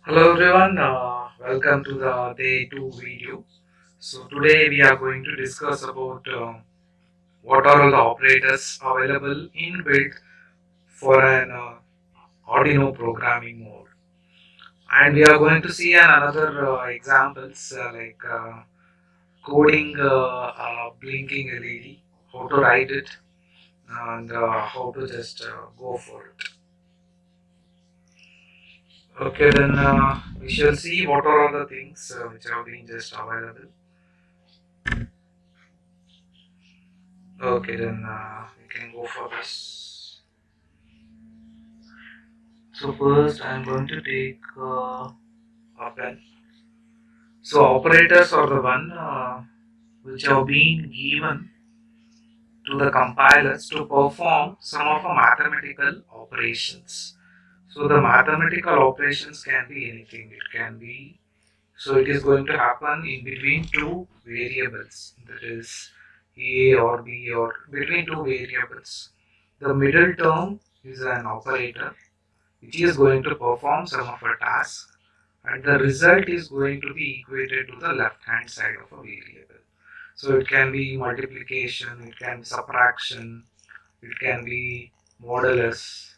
Hello everyone, welcome to the day 2 video. So today we are going to discuss about what are all the operators available inbuilt for an Arduino programming mode. And we are going to see another examples like coding a blinking LED, how to write it and how to just go for it. Okay, then we shall see what are all the things which have been just available. Okay, then we can go for this. So first, I'm going to take a pen. So operators are the one which have been given to the compilers to perform some of the mathematical operations. So the mathematical operations can be anything. It can be it is going to happen in between two variables, that is A or B, or between two variables. The middle term is an operator which is going to perform some of a task, and the result is going to be equated to the left hand side of a variable. So it can be multiplication, it can be subtraction, it can be modulus,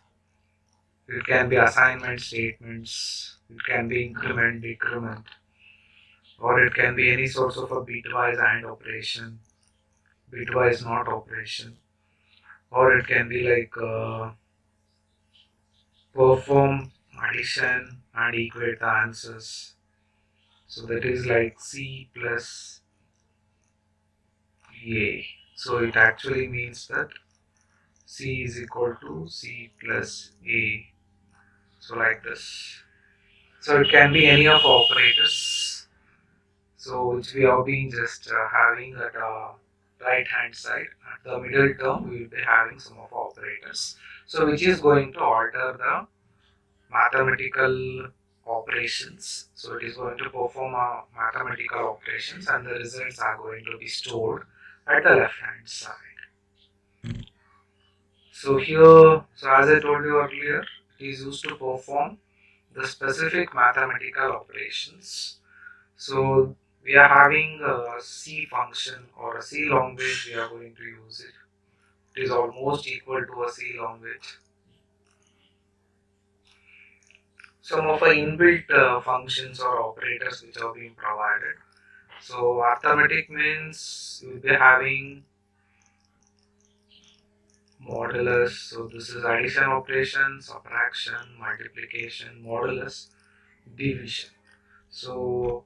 it can be assignment statements, it can be increment, decrement, or it can be any sorts of a bitwise AND operation, bitwise NOT operation, or it can be like perform addition and equate the answers. So that is like C plus A. So it actually means that C is equal to C plus A. So like this. So it can be any of operators. So which we have been just having at right hand side. At the middle term we will be having some of operators. So which is going to alter the mathematical operations. So it is going to perform a mathematical operations and the results are going to be stored at the left hand side. So here, so as I told you earlier, it is used to perform the specific mathematical operations. So we are having a C function or a C language, we are going to use it. It is almost equal to a C language. Some of the inbuilt functions or operators which are being provided. So arithmetic means you will be having modulus. So this is addition operation, subtraction, multiplication, modulus, division. So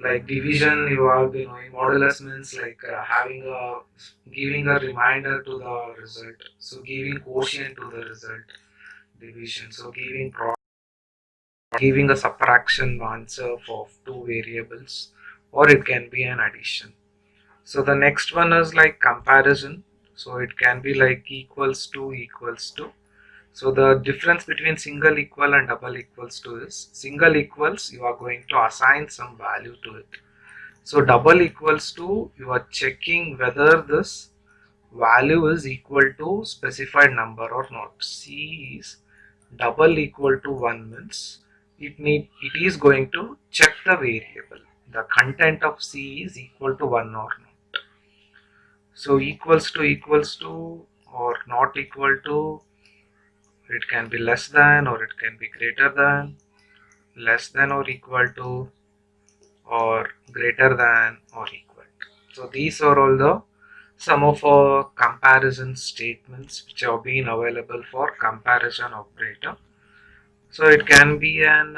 like division you have been knowing, modulus means like having a giving a reminder to the result. So giving quotient to the result, division. So giving a subtraction answer for two variables, or it can be an addition. So the next one is like comparison. So it can be like equals to equals to. So the difference between single equal and double equals to is single equals you are going to assign some value to it. So double equals to you are checking whether this value is equal to specified number or not. C is double equal to 1 means it is going to check the variable. The content of C is equal to 1 or not. So equals to or not equal to, it can be less than or it can be greater than, less than or equal to, or greater than or equal to. So these are all the some of our comparison statements which have been available for comparison operator. So it can be an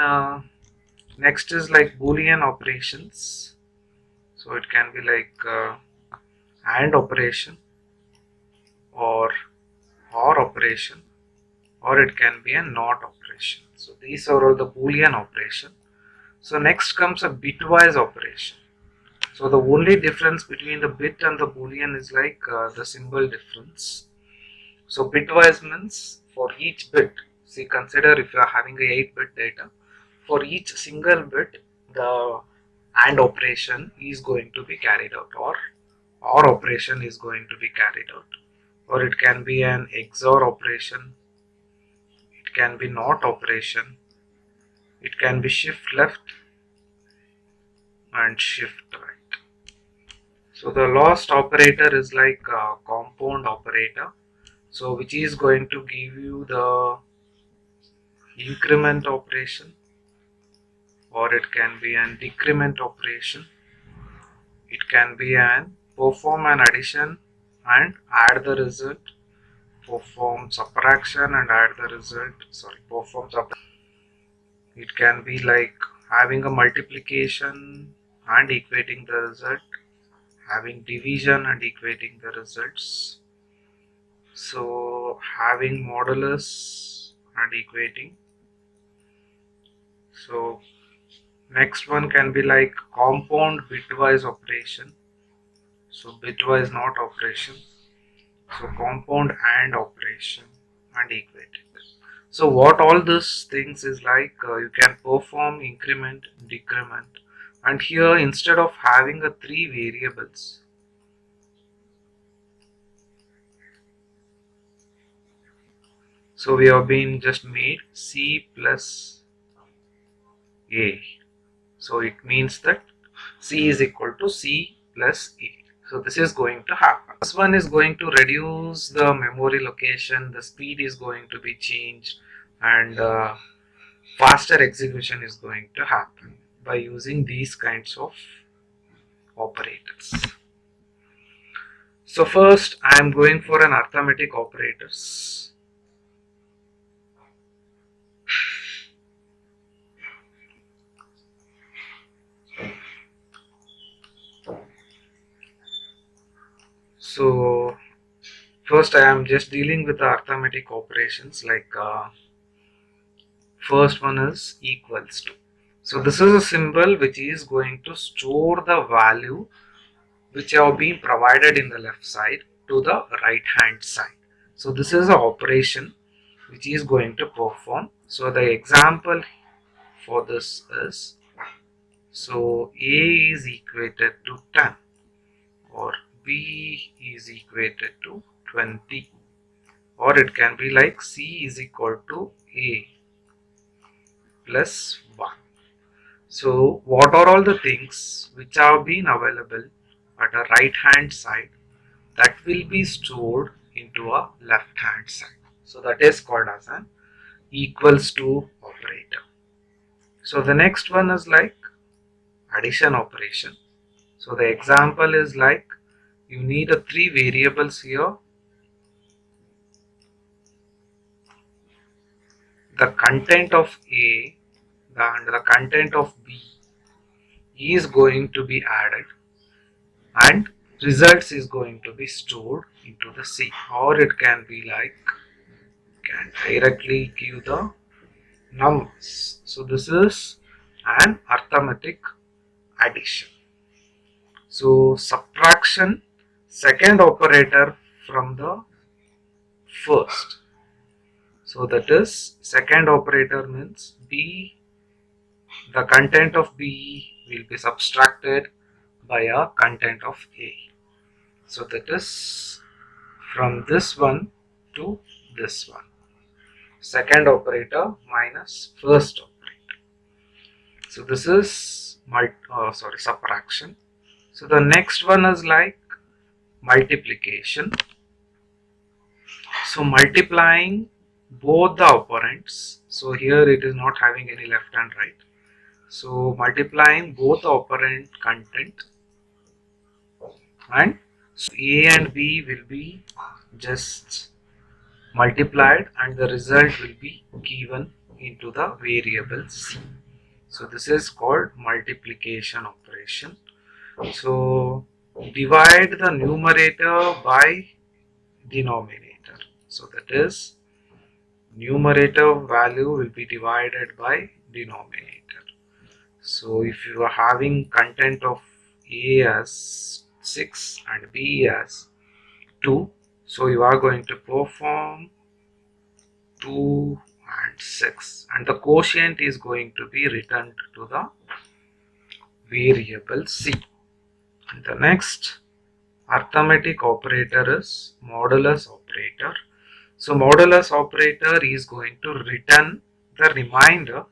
next is like boolean operations. So it can be like AND operation or OR operation, or it can be a NOT operation. So these are all the boolean operation. So next comes a bitwise operation. So the only difference between the bit and the boolean is like the symbol difference. So bitwise means for each bit, see, consider if you are having a 8-bit data, for each single bit the AND operation is going to be carried out, or OR operation is going to be carried out, or it can be an XOR operation, it can be NOT operation, It can be shift left and shift right. So the last operator is like a compound operator, so which is going to give you the increment operation, or it can be an decrement operation. It can be an perform an addition and add the result, perform subtraction and add the result, perform subtraction. It can be like having a multiplication and equating the result, having division and equating the results. So having modulus and equating. So next one can be like compound bitwise operation. So bitwise not operation. So compound and operation and equating. So what all these things is like, you can perform increment, decrement, and here instead of having a three variables, so we have been just made C plus A. So it means that C is equal to C plus A. So this is going to happen. This one is going to reduce the memory location, the speed is going to be changed, and faster execution is going to happen by using these kinds of operators. So first I am going for an arithmetic operators. So first I am just dealing with the arithmetic operations, like first one is equals to. So this is a symbol which is going to store the value which have been provided in the left side to the right hand side. So this is an operation which is going to perform. So the example for this is, so A is equated to 10 or B is equated to 20, or it can be like C is equal to A plus 1. So what are all the things which have been available at the right hand side that will be stored into a left hand side? So that is called as an equals to operator. So the next one is like addition operation. So the example is like, you need a three variables here. The content of A and the content of B is going to be added, and results is going to be stored into the C, or it can be like, can directly give the numbers. So this is an arithmetic addition. So subtraction, second operator from the first. So that is, second operator means B, the content of B will be subtracted by a content of A. So that is from this one to this one. Second operator minus first operator. So this is subtraction. So the next one is like multiplication. So multiplying both the operands. So here it is not having any left and right. So multiplying both the operand content, and so A and B will be just multiplied and the result will be given into the variable C. So this is called multiplication operation. So divide the numerator by denominator. So that is, numerator value will be divided by denominator. So if you are having content of A as 6 and B as 2, so you are going to perform 2 and 6, and the quotient is going to be returned to the variable C. And the next arithmetic operator is modulus operator. So modulus operator is going to return the remainder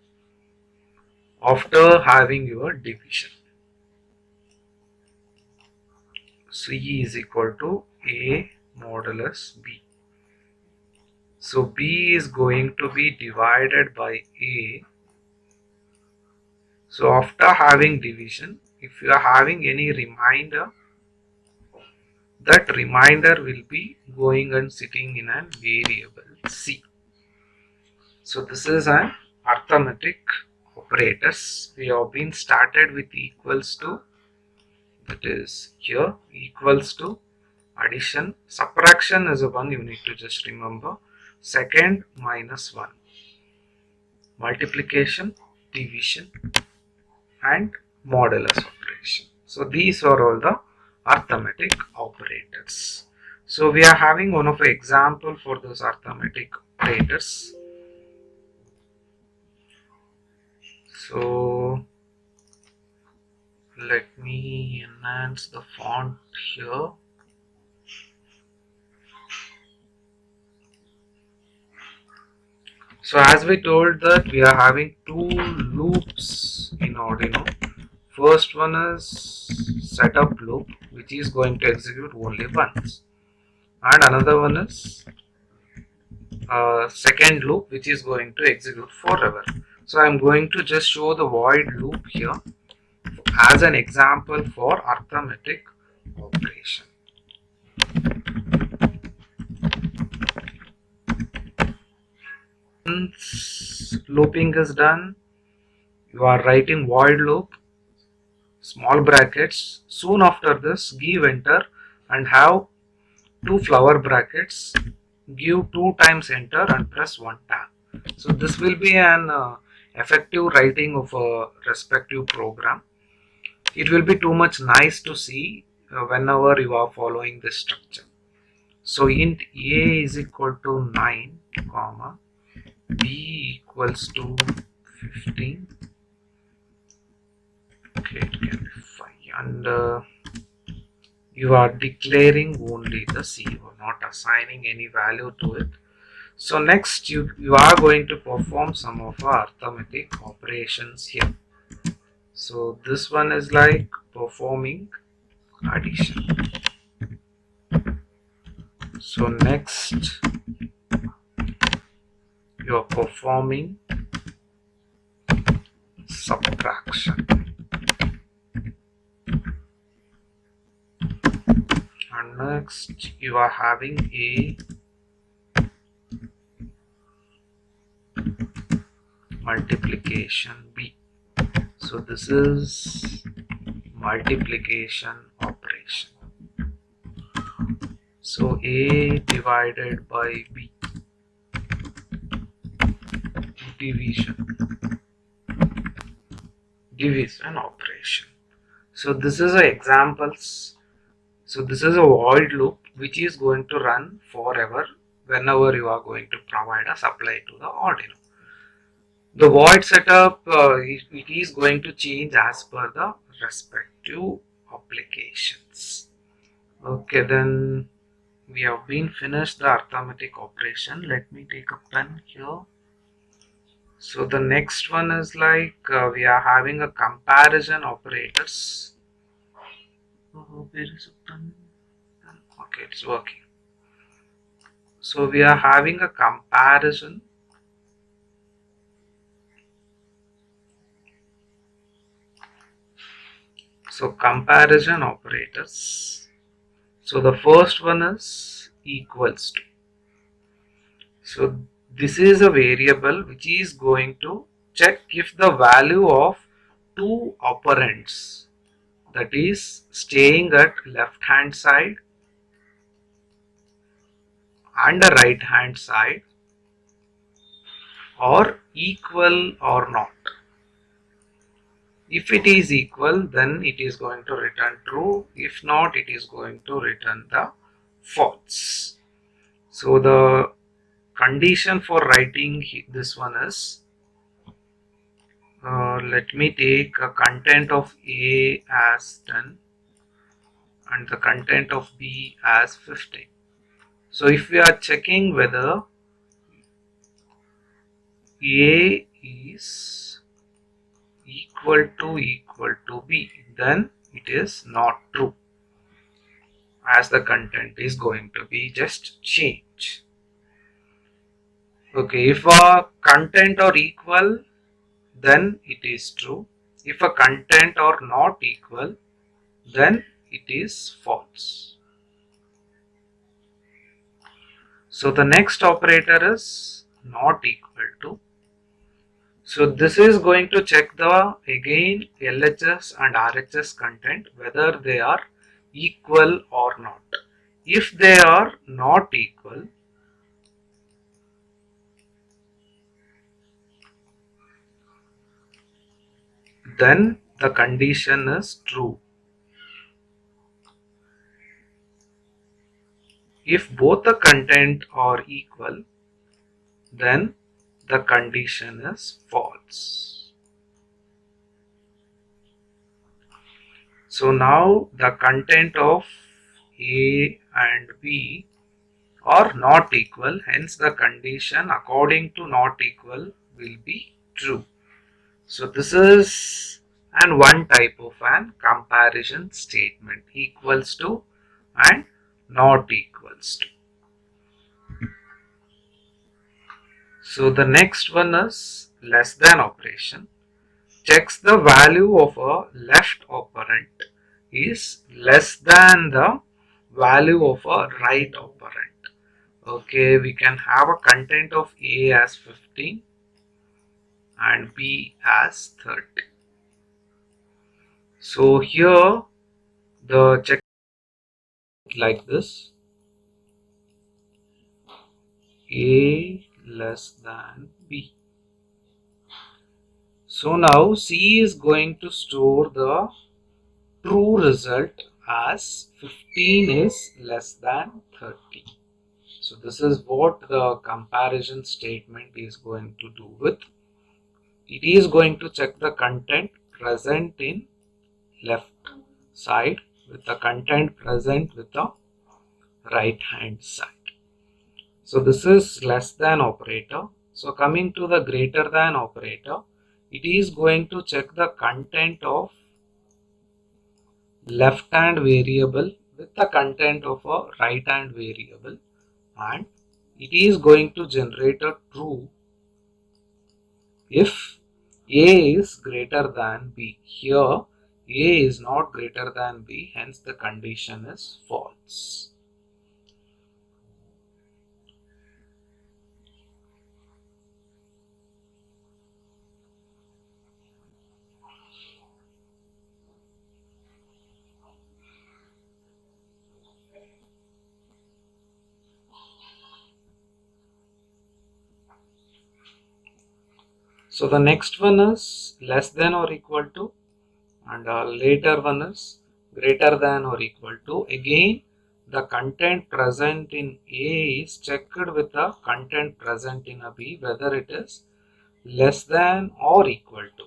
after having your division. C is equal to A modulus B. So B is going to be divided by A. So after having division, if you are having any remainder, that remainder will be going and sitting in a variable C. So this is an arithmetic operators. We have been started with equals to, that is here equals to, addition, subtraction is a one you need to just remember, second minus 1, multiplication, division and modulus operation. So these are all the arithmetic operators. So we are having one of the example for those arithmetic operators. So let me enhance the font here. So as we told that we are having two loops in Arduino. First one is setup loop, which is going to execute only once, and another one is second loop, which is going to execute forever. So I'm going to just show the void loop here as an example for arithmetic operation. Once looping is done, you are writing void loop, small brackets. Soon after this, give enter and have two flower brackets. Give 2 times enter and press 1 tab. So this will be an effective writing of a respective program. It will be too much nice to see whenever you are following this structure. So int a is equal to 9 comma b equals to 15. Okay, it can be 5, and you are declaring only the C, you are not assigning any value to it. So next you are going to perform some of our arithmetic operations here. So this one is like performing addition. So next you are performing subtraction, and next you are having a multiplication B. So this is multiplication operation. So A divided by B, division operation. So this is a examples. So this is a void loop which is going to run forever whenever you are going to provide a supply to the Arduino. The void setup, it is going to change as per the respective applications. Okay, then we have been finished the arithmetic operation. Let me take a pen here. So the next one is like we are having a comparison operators. Where is a pen? Okay, it's working. So we are having a comparison. So comparison operators. So the first one is equals to. So this is a variable which is going to check if the value of two operands, that is staying at left hand side and the right hand side, are equal or not. If it is equal, then it is going to return true. If not, it is going to return the false. So the condition for writing this one is, let me take a content of A as 10 and the content of B as 15. So if we are checking whether A is equal to B, then it is not true, as the content is going to be just change. Okay, if a content are equal, then it is true. If a content are not equal, then it is false. So the next operator is not equal to. So this is going to check the again LHS and RHS content whether they are equal or not. If they are not equal, then the condition is true. If both the content are equal, then the condition is false. So now the content of A and B are not equal, hence the condition according to not equal will be true. So this is one type of an comparison statement, equals to and not equals to. So the next one is less than operation. Checks the value of a left operand is less than the value of a right operand. Okay, we can have a content of A as 15 and B as 30. So here the check like this: A less than B. So now C is going to store the true result as 15 is less than 30. So this is what the comparison statement is going to do with. It is going to check the content present in left side with the content present with the right hand side. So this is less than operator. So coming to the greater than operator, it is going to check the content of left hand variable with the content of a right hand variable, and it is going to generate a true if A is greater than B. Here A is not greater than B, hence the condition is false. So the next one is less than or equal to, and later one is greater than or equal to. Again, the content present in A is checked with the content present in a B whether it is less than or equal to.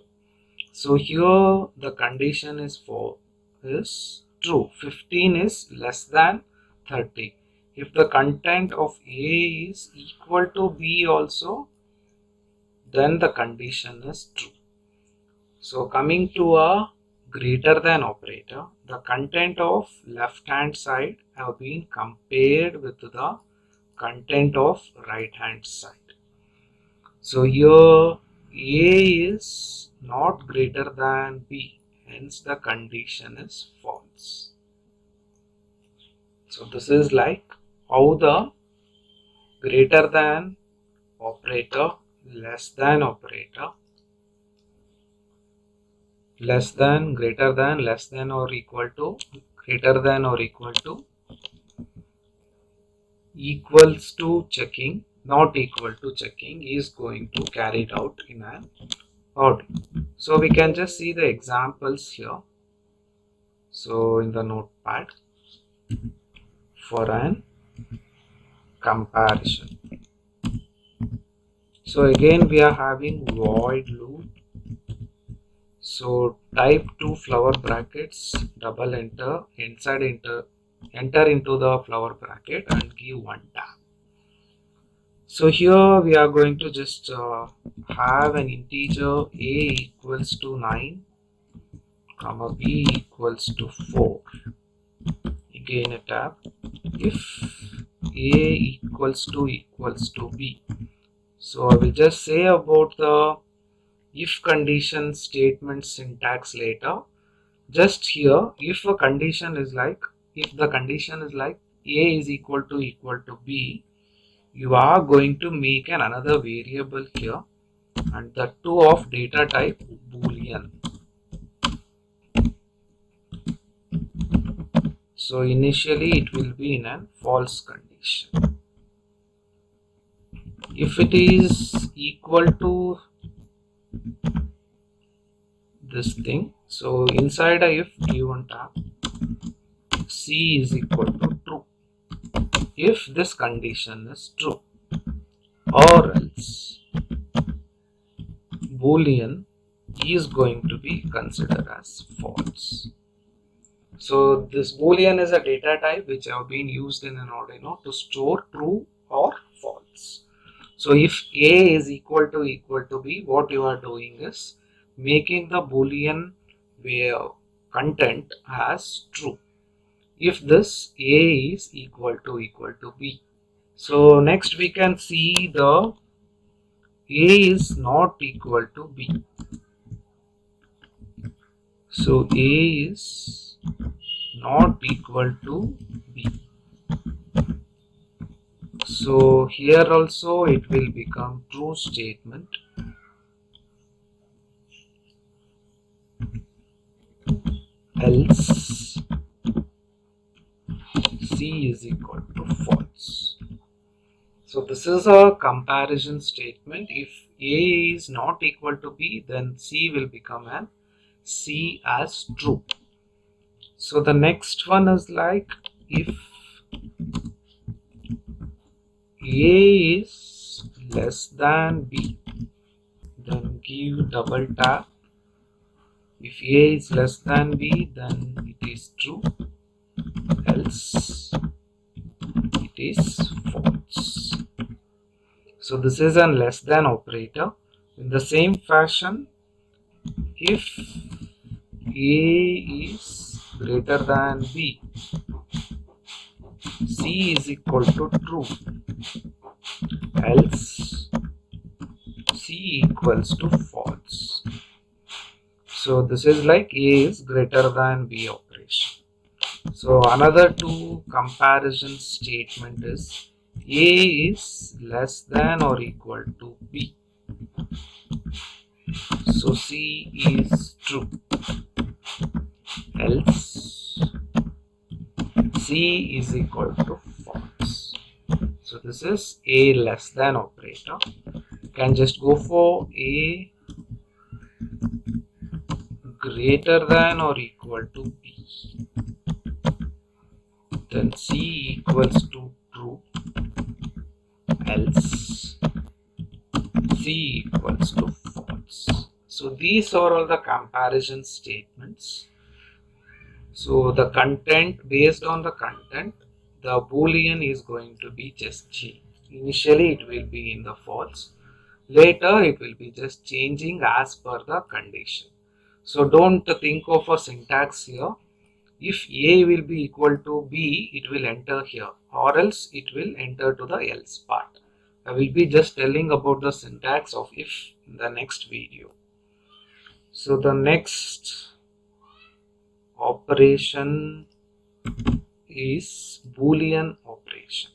So here the condition is true. 15 is less than 30. If the content of A is equal to B also, then the condition is true. So coming to a greater than operator, the content of left hand side have been compared with the content of right hand side. So here A is not greater than B, hence the condition is false. So this is like how the greater than operator, less than operator, less than, greater than, less than or equal to, greater than or equal to, equals to checking, not equal to checking is going to carry it out in an order. So we can just see the examples here. So in the notepad for an comparison. So again we are having void loop. So type 2 flower brackets, double enter, enter into the flower bracket and give one tab. So here we are going to just have an integer a equals to 9 comma b equals to 4. Again a tab. If a equals to b. So I will just say about the if condition statement syntax later. Just here, if the condition is like a is equal to b, you are going to make another variable here, and the two of data type boolean. So initially it will be in a false condition. If it is equal to this thing, so inside a if given tab, c is equal to true if this condition is true, or else boolean is going to be considered as false. So this boolean is a data type which have been used in an Arduino to store true or false. So if a is equal to b, what you are doing is making the boolean where content as true if this a is equal to b. So next we can see the a is not equal to b. So a is not equal to b. So here also it will become true statement, else c is equal to false. So this is a comparison statement. If a is not equal to b, then c will become an c as true. So the next one is like if a is less than b, then give double tap. If a is less than b, then it is true, else it is false. So this is a less than operator. In the same fashion, if a is greater than b, c is equal to true, else c equals to false. So this is like a is greater than b operation. So another two comparison statement is a is less than or equal to b. So c is true, else c is equal to false. So this is a less than operator. You can just go for a greater than or equal to b. Then c equals to true, else c equals to false. So these are all the comparison statements. So the content, based on the content, the boolean is going to be just changed. Initially it will be in the false, later it will be just changing as per the condition. So don't think of a syntax here. If a will be equal to b, it will enter here, or else it will enter to the else part. I will be just telling about the syntax of if in the next video. So the next operation is boolean operation.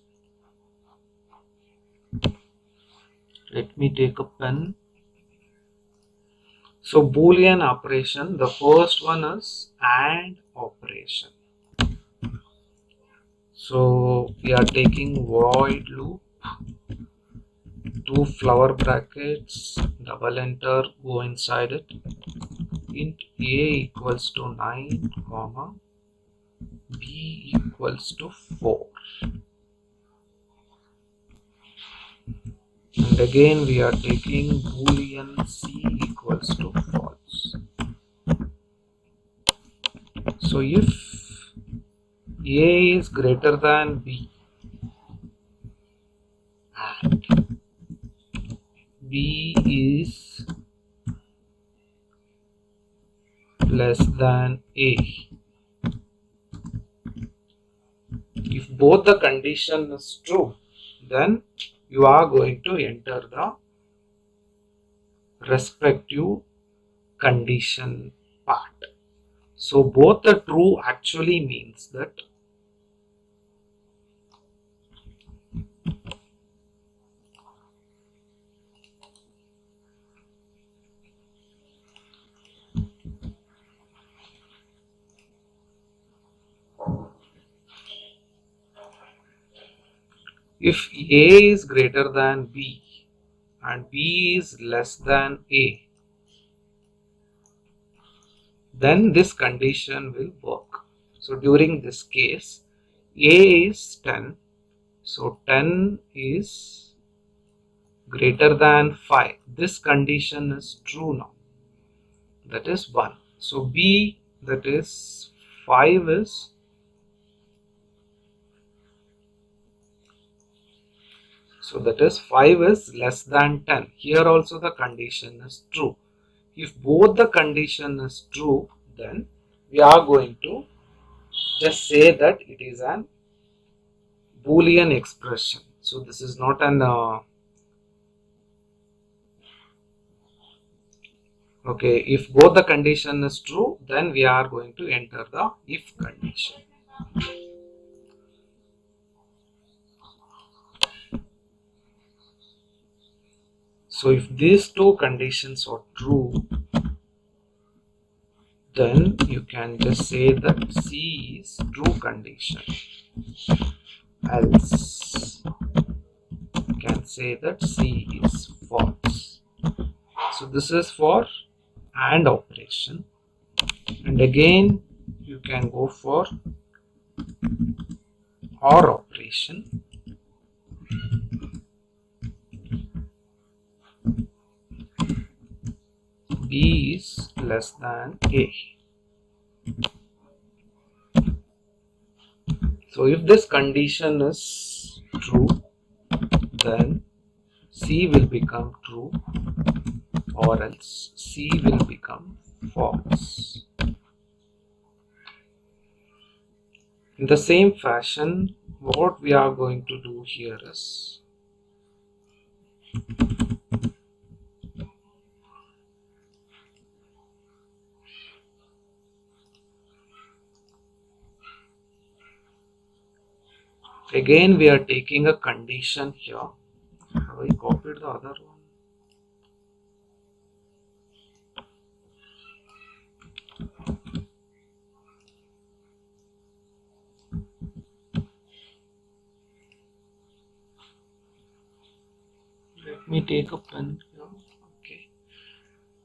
Let me take a pen. So boolean operation, the first one is AND operation. So we are taking void loop, two flower brackets, double enter, go inside it, int a equals to 9 comma b equals to 4, and again we are taking boolean c equals to false. So if a is greater than b, and B is less than A. If both the condition is true, then you are going to enter the respective condition part. So both the true actually means that if A is greater than B and B is less than A, then this condition will work. So during this case, A is 10, so 10 is greater than 5. This condition is true now, that is 1. So B, that is 5 is less than 10. Here also the condition is true. If both the condition is true, then we are going to just say that it is an Boolean expression. So this is not an okay. If both the condition is true, then we are going to enter the if condition. So if these two conditions are true, then you can just say that C is true condition. Else you can say that C is false. So this is for AND operation, and again you can go for OR operation. B is less than A. So if this condition is true, then C will become true, or else C will become false. In the same fashion, what we are going to do here is again we are taking a condition here. Have I copied the other one? Let me take a pen here. Okay.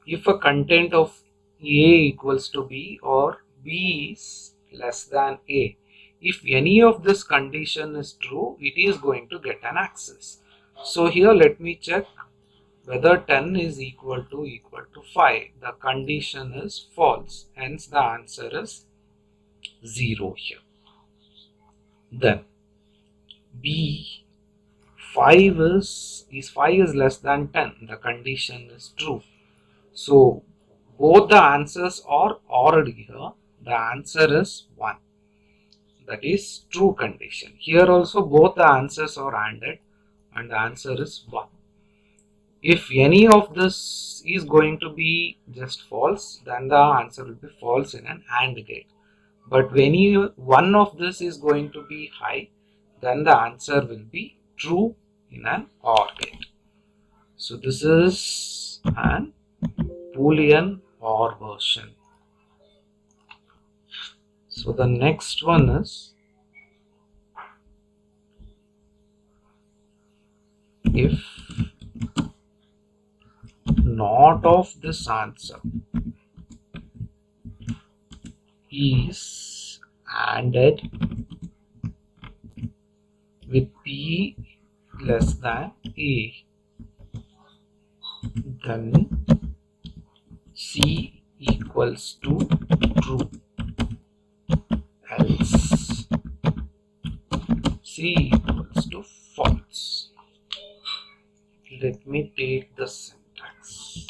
If a content of A equals to B or B is less than A, if any of this condition is true, it is going to get an access. So here let me check whether 10 is equal to 5. The condition is false, hence the answer is 0 here. Then B, 5 is less than 10. The condition is true. So both the answers are already here. The answer is 1. That is true condition. Here also both the answers are ANDed and the answer is 1. If any of this is going to be just false, then the answer will be false in an AND gate. But when one of this is going to be high, then the answer will be true in an OR gate. So this is an Boolean OR version. So the next one is if not of this answer is ANDed with B less than A, then C equals to true, else C equals to false. let me take the syntax.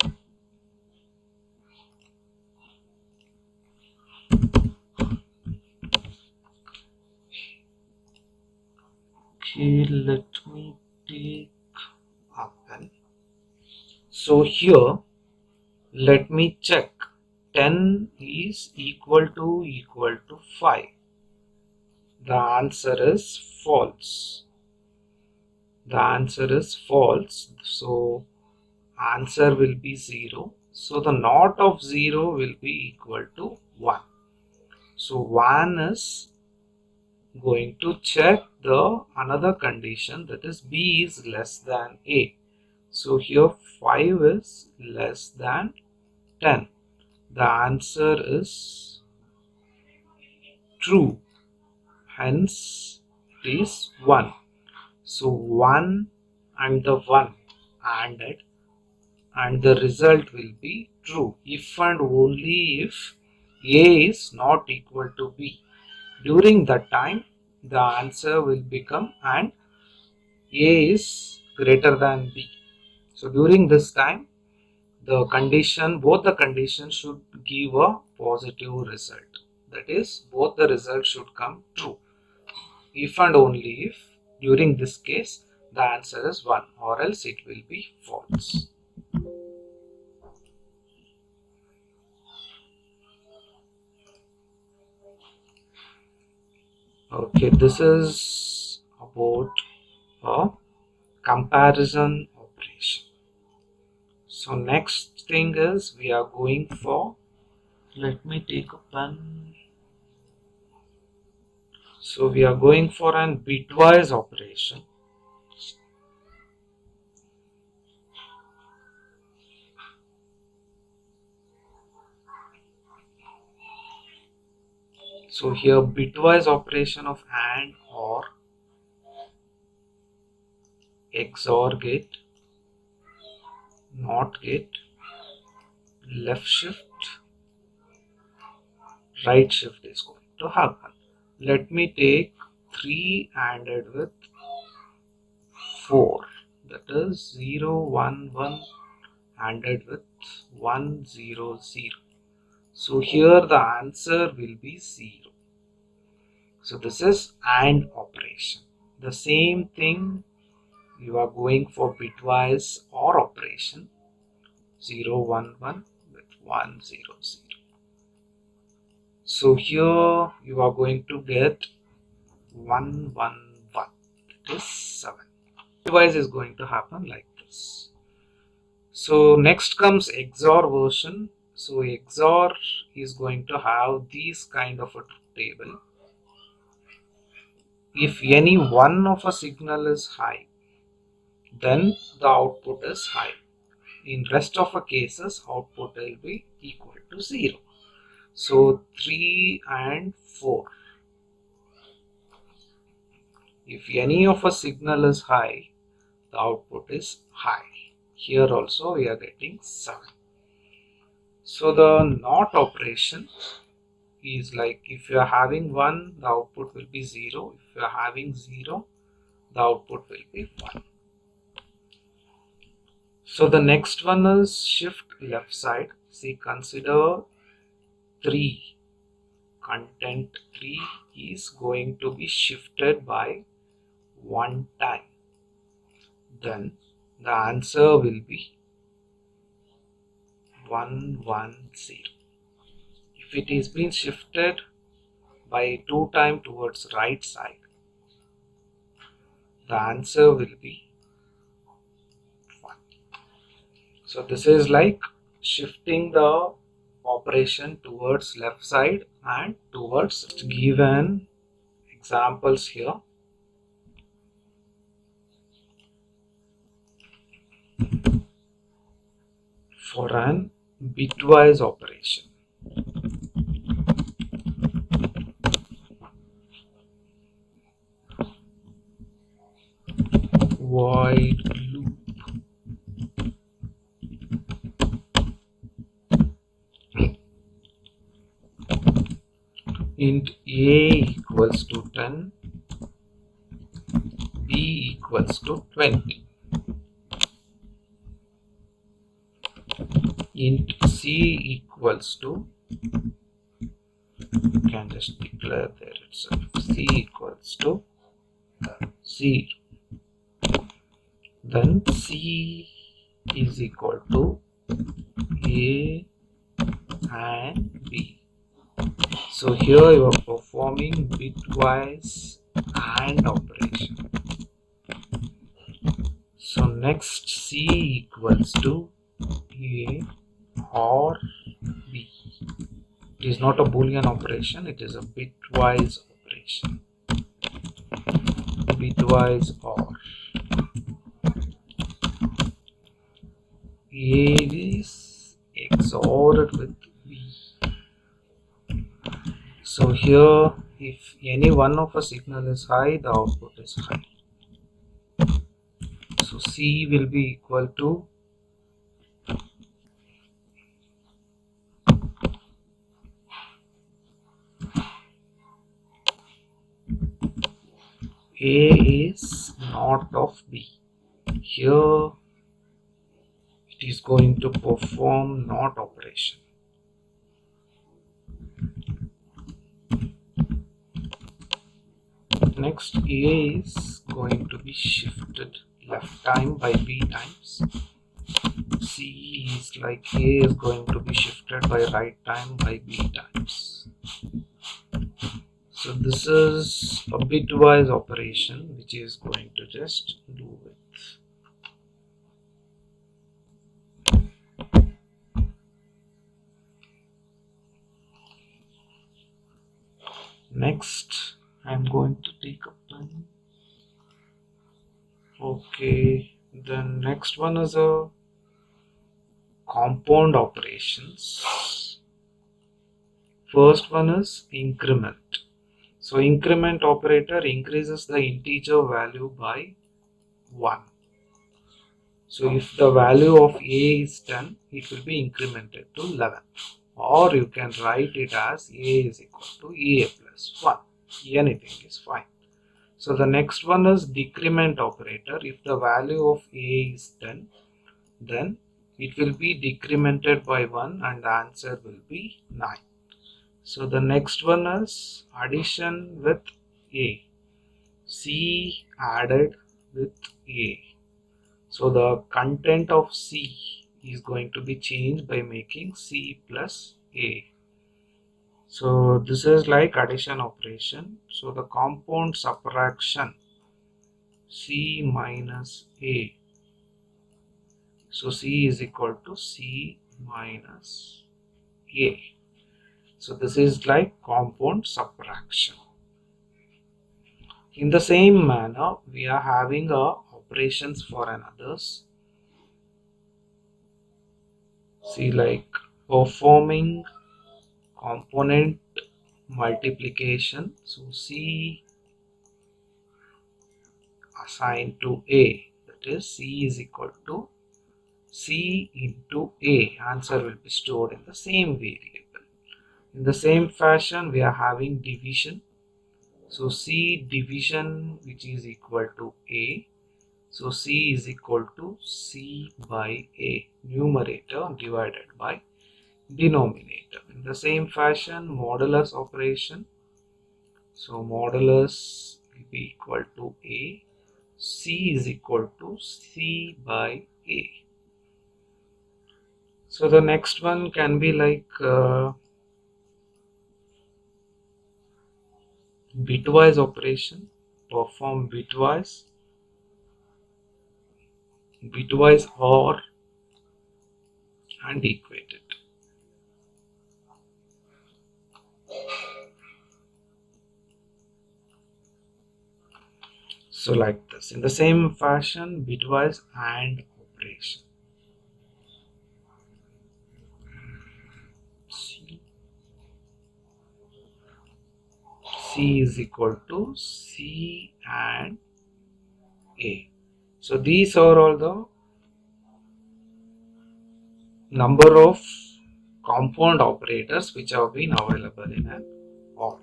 Okay, let me take a pen. So here, let me check. 10 is equal to 5. The answer is false. The answer is false. So answer will be 0. So the not of 0 will be equal to 1. So 1 is going to check the another condition, that is B is less than A. So here 5 is less than 10. The answer is true. Hence it is 1. So 1 and the 1 added and the result will be true if and only if A is not equal to B. During that time the answer will become and A is greater than B. So during this time both the conditions should give a positive result. That is, both the results should come true. If and only if during this case the answer is 1, or else it will be false. Okay, this is about a comparison operation. So next thing is we are going for, let me take a pen. So we are going for an bitwise operation. So here bitwise operation of AND, OR, XOR gate, NOT gate, left shift, right shift is going to happen. Let me take 3 ANDed with 4, that is 0 1 1 ANDed with 1 0 0. So here the answer will be 0. So this is AND operation. The same thing you are going for bitwise OR operation, 0 1 1 with 1 0 0. So here you are going to get 1 1 1, that is 7. Bitwise is going to happen like this. So next comes XOR version. So XOR is going to have these kind of a table. If any one of a signal is high, then the output is high. In rest of the cases, output will be equal to 0. So 3 and 4. If any of a signal is high, the output is high. Here also we are getting 7. So the NOT operation is like, if you are having 1, the output will be 0. If you are having 0, the output will be 1. So the next one is shift left side. See, consider 3. Content 3 is going to be shifted by 1 time. Then the answer will be 1 1 0. If it is being shifted by 2 times towards right side, the answer will be 1. So this is like shifting the operation towards left side and towards given examples here. For an bitwise operation, void loop int a equals to 10, b equals to 20. int c equals to, you can just declare there itself, c equals to 0. Then c is equal to a and b. So here you are performing bitwise AND operation. So next c equals to a or b. It is not a boolean operation, it is a bitwise operation. Bitwise or. A is XORed with B. So here, if any one of a signal is high, the output is high. So C will be equal to A is not of B. Here it is going to perform not operation. Next, A is going to be shifted left time by B times. C is like A is going to be shifted by right time by B times. So this is a bitwise operation which is going to just do with. Next, I'm going to take a pen. Okay, the next one is a compound operations. First one is increment. So increment operator increases the integer value by 1. So if the value of a is 10, it will be incremented to 11. Or you can write it as a is equal to a plus 1. Anything is fine. So the next one is decrement operator. If the value of a is 10, then it will be decremented by 1 and the answer will be 9. So the next one is addition with a. C added with a. So the content of C is going to be changed by making C plus a. So this is like addition operation. So the compound subtraction C minus a. So C is equal to C minus a. So this is like compound subtraction. In the same manner, we are having operations for others. See, like performing component multiplication. So C assigned to A, that is C is equal to C into A. Answer will be stored in the same variable. In the same fashion, we are having division. So C division, which is equal to A. So C is equal to C by A, numerator divided by denominator. In the same fashion, modulus operation. So modulus will be equal to A. C is equal to C by A. So the next one can be like bitwise operation. Perform bitwise OR and equate it. So like this, in the same fashion, bitwise AND operation. C is equal to C and A. So these are all the number of compound operators which have been available in an OR.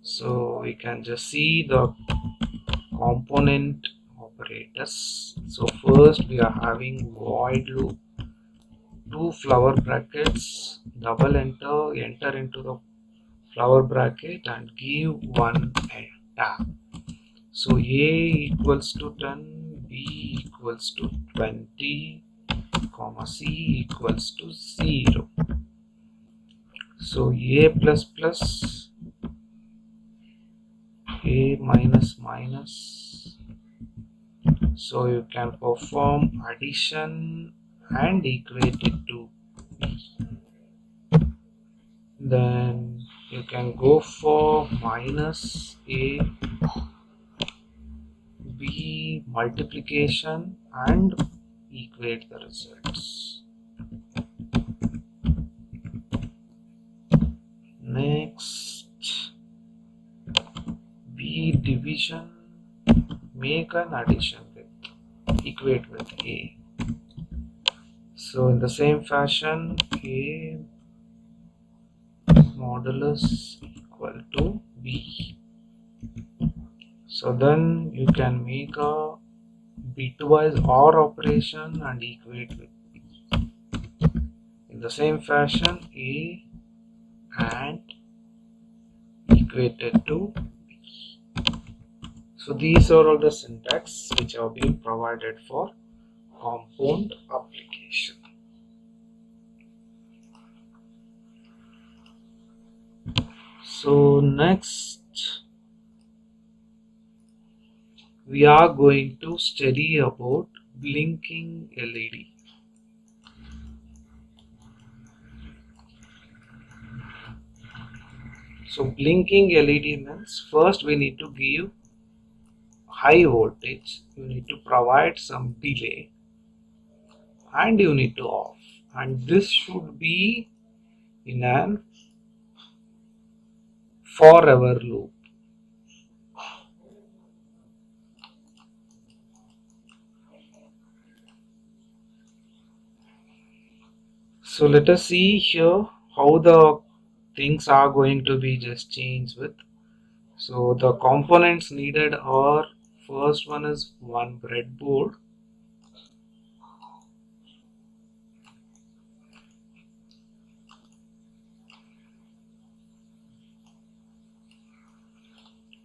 So we can just see the component operators. So first we are having void loop. two flower brackets, double enter into the flower bracket and give one tab. So A equals to 10, B equals to 20, comma C equals to 0. So A plus plus, A minus minus. So you can perform addition and equate it to B. Then you can go for minus A, B multiplication and equate the results. Next, B division, make an addition with, equate with A. So in the same fashion, A modulus equal to B. So then you can make a bitwise OR operation and equate with B. In the same fashion, A and equated to B. So these are all the syntax which have been provided for compound application. So next we are going to study about blinking LED. So blinking LED means first we need to give high voltage, you need to provide some delay and you need to off, and this should be in an forever loop. So let us see here how the things are going to be just changed with. So the components needed are, first one is one breadboard,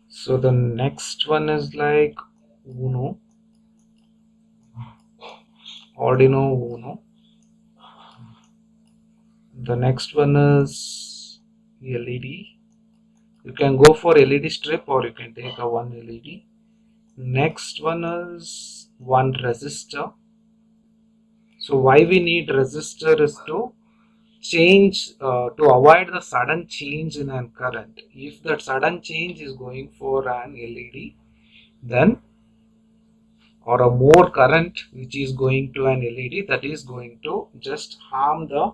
so the next one is like Uno, Arduino Uno. The next one is LED. You can go for LED strip or you can take a one LED. Next one is one resistor. So why we need resistor is to change, to avoid the sudden change in an current. If that sudden change is going for an LED, then or a more current which is going to an LED, that is going to just harm the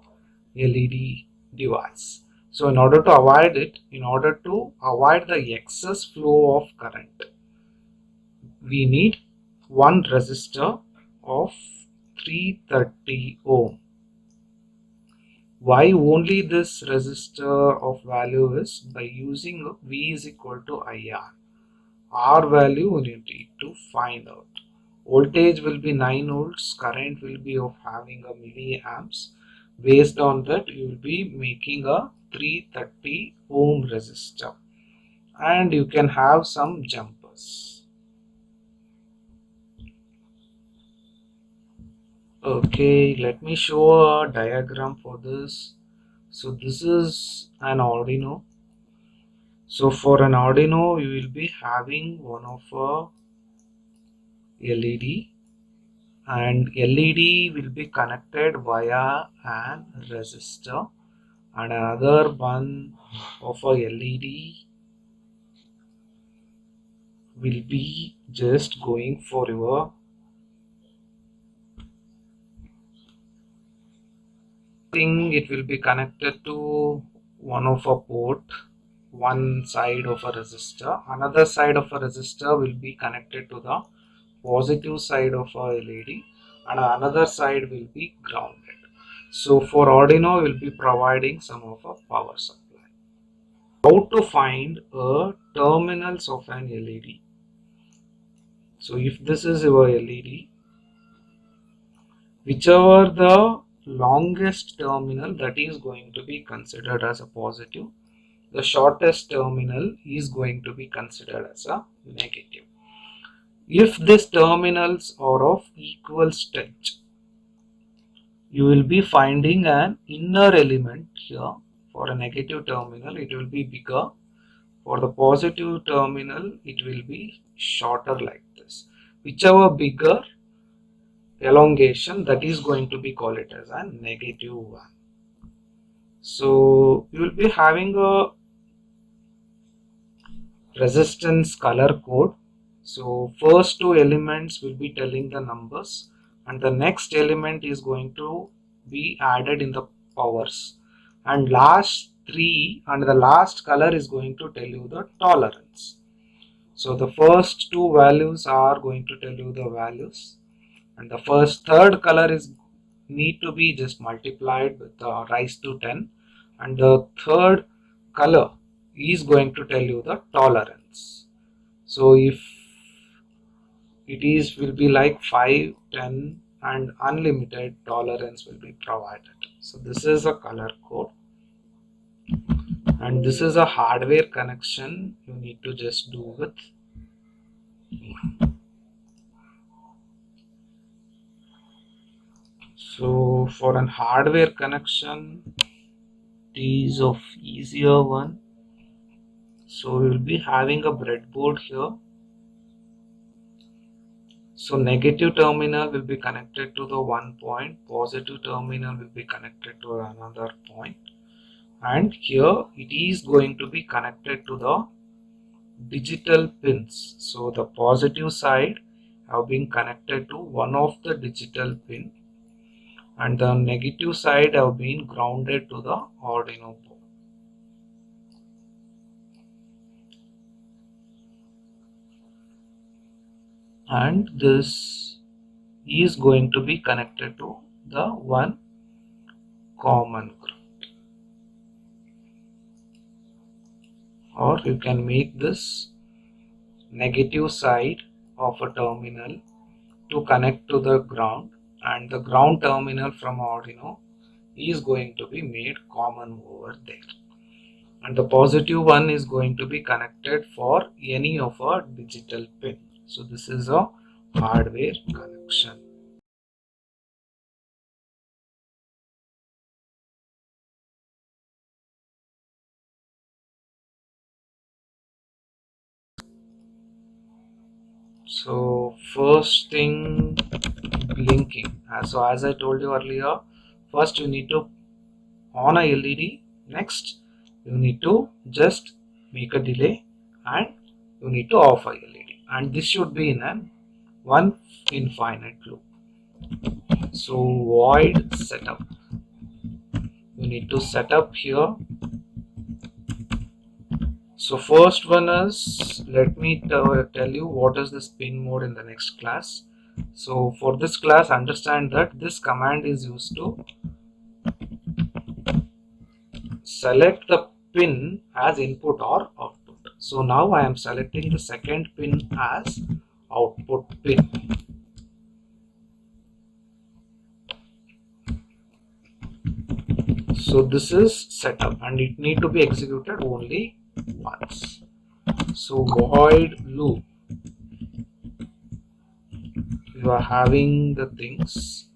LED device. So in order to avoid it, in order to avoid the excess flow of current, we need one resistor of 330 ohm. Why only this resistor of value is by using V is equal to IR. R value we need to find out. Voltage will be 9 volts, current will be of having a milliamps. Based on that, you will be making a 330 ohm resistor, and you can have some jumpers. Okay, let me show a diagram for this. So this is an Arduino. So for an Arduino, you will be having one of a LED, and LED will be connected via an resistor, and another one of a LED will be just going for your thing. It will be connected to one of a port, one side of a resistor, another side of a resistor will be connected to the positive side of a LED, and another side will be grounded. So for Arduino, we'll be providing some of a power supply. How to find a terminals of an LED? So if this is your LED, whichever the longest terminal, that is going to be considered as a positive. The shortest terminal is going to be considered as a negative. If these terminals are of equal strength, you will be finding an inner element here. For a negative terminal, it will be bigger. For the positive terminal, it will be shorter like this. Whichever bigger elongation, that is going to be called it as a negative one. So you will be having a resistance color code. So first two elements will be telling the numbers, and the next element is going to be added in the powers, and last three and the last color is going to tell you the tolerance. So the first two values are going to tell you the values, and the first third color is need to be just multiplied with rise to 10, and the third color is going to tell you the tolerance. So if it is will be like 5, 10 and unlimited, tolerance will be provided. So this is a color code, and this is a hardware connection you need to just do with. So for an hardware connection, it is of easier one. So we will be having a breadboard here. So negative terminal will be connected to the one point, positive terminal will be connected to another point, and here it is going to be connected to the digital pins. So the positive side have been connected to one of the digital pin, and the negative side have been grounded to the Arduino board. And this is going to be connected to the one common ground, or you can make this negative side of a terminal to connect to the ground, and the ground terminal from Arduino is going to be made common over there, and the positive one is going to be connected for any of our digital pin. So this is a hardware connection. So first thing, blinking. So as I told you earlier, first you need to on a LED. Next you need to just make a delay, and you need to off a LED, and this should be in an one infinite loop. So void setup, you need to set up here. So first one is, let me tell you what is this pin mode in the next class. So for this class, understand that this command is used to select the pin as input or output. So now I am selecting the second pin as output pin. So this is setup, and it need to be executed only once. So void loop, you are having the things.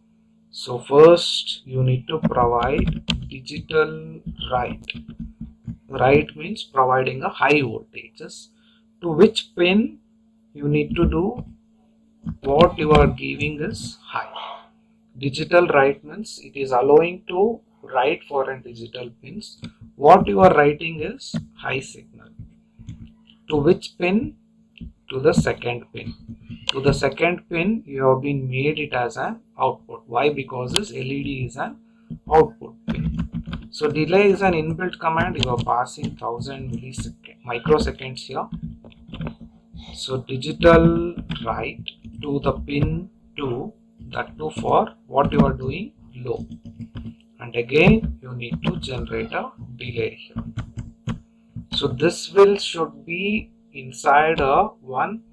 So first you need to provide digital write. Write means providing a high voltages. To which pin you need to do what you are giving is high. Digital write means it is allowing to write for a digital pins. What you are writing is high signal. To which pin? To the second pin. To the second pin you have been made it as an output. Why? Because this LED is an output pin. So delay is an inbuilt command. You are passing 1000 microseconds here. So digital write to the pin 2, that too for what you are doing low, and again you need to generate a delay here. So this will should be inside a one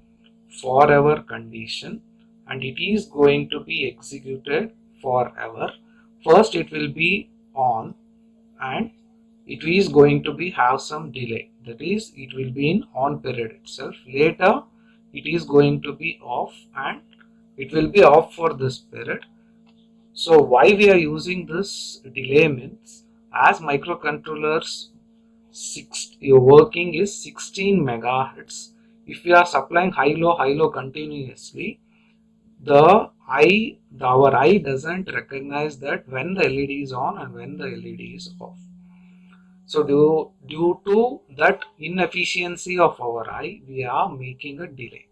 forever condition, and it is going to be executed forever First it will be on and it is going to be have some delay, that is it will be in on period itself. Later it is going to be off and it will be off for this period. So why we are using this delay means, as microcontrollers your working is 16 megahertz. If we are supplying high low continuously, our eye doesn't recognize that when the LED is on and when the LED is off. So due to that inefficiency of our eye, we are making a delay.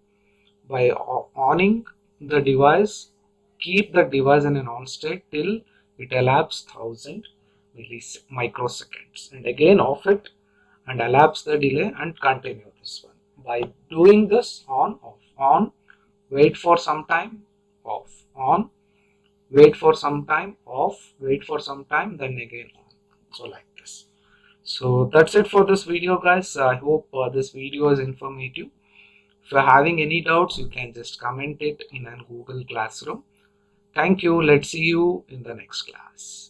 By owning the device, keep the device in an on state till it elapses 1000 microseconds, and again off it and elapse the delay and continue this one. By doing this on, wait for some time, off, on, wait for some time, off, wait for some time, then again on. So like this. So that's it for this video, guys. I hope this video is informative. If you're having any doubts, you can just comment it in a Google Classroom. Thank you. Let's see you in the next class.